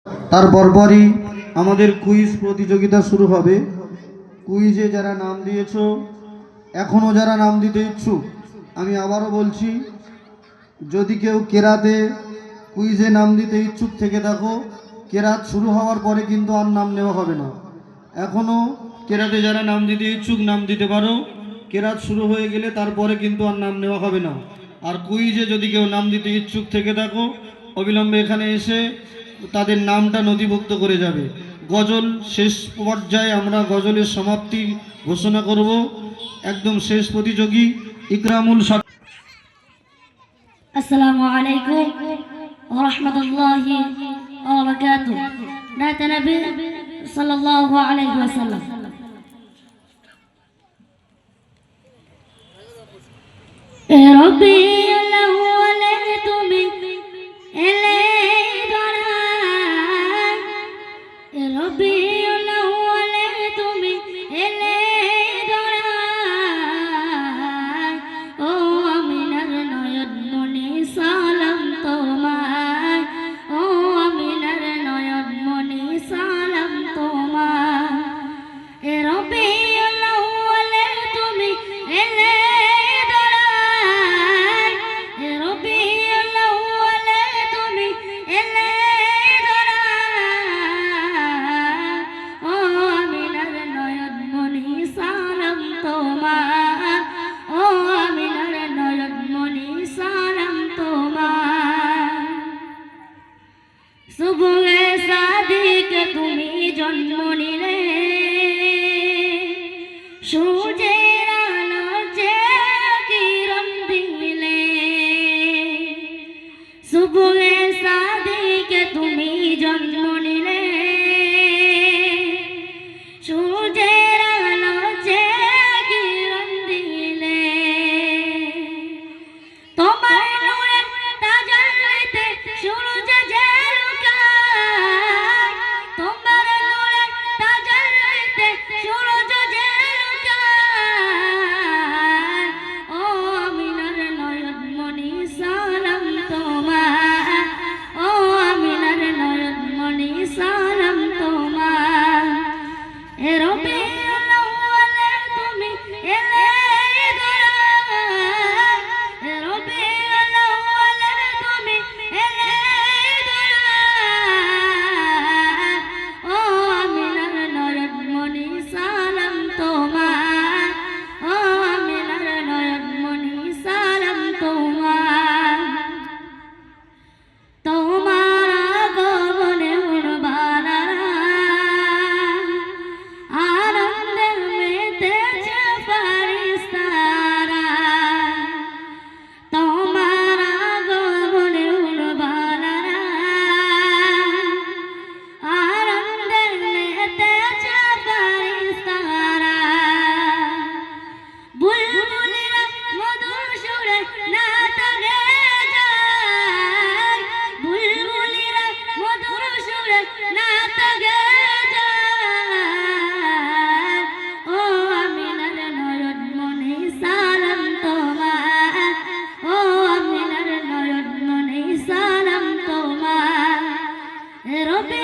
তার পরপরই আমাদের কুইজ প্রতিযোগিতা শুরু হবে। কুইজে যারা নাম দিয়েছো, এখনও যারা নাম দিতে ইচ্ছুক, আমি আবারও বলছি, যদি কেউ কেরাতে কুইজে নাম দিতে ইচ্ছুক থেকে থাকো, কেরাত শুরু হওয়ার পরে কিন্তু আর নাম নেওয়া হবে না। এখনও কেরাতে যারা নাম দিতে ইচ্ছুক নাম দিতে পারো, কেরাত শুরু হয়ে গেলে তারপরে কিন্তু আর নাম নেওয়া হবে না। আর কুইজে যদি কেউ নাম দিতে ইচ্ছুক থেকে থাকো, অবিলম্বে এখানে এসে তাদের নামটা নথিভুক্ত করে যাবে। গজল শেষ পর্যায়ে আমরা গজলের সমাপ্তি ঘোষণা করব। একদম শেষ প্রতিযোগী ইকরামুল। আসসালামু আলাইকুম ওয়া রাহমাতুল্লাহি ওয়া বারাকাতুহু। নাত নবী সাল্লাল্লাহু আলাইহি ওয়াসাল্লাম। এ রব্বি আল্লাহু তুমি এলে ধরা, এ রব্বি আল্লাহু তুমি এলে ধরা, ও আমিনার নয়ন মনি সালাম তোমায়, ও আমিনার নয়ন মনি সালাম তোমায়। এ রব্বি আল্লাহু তুমি এলে সুবহে সাদিক তুমি জন্ম নিলে, সূর্যের আলো যে কিরণ দিলে। সুবহে সাদিক তুমি জন্ম নিলে, সূর্যের আলো যে কিরণ দিলে। তোমার নূরের তাজাল্লিতে সূর্য যে রবে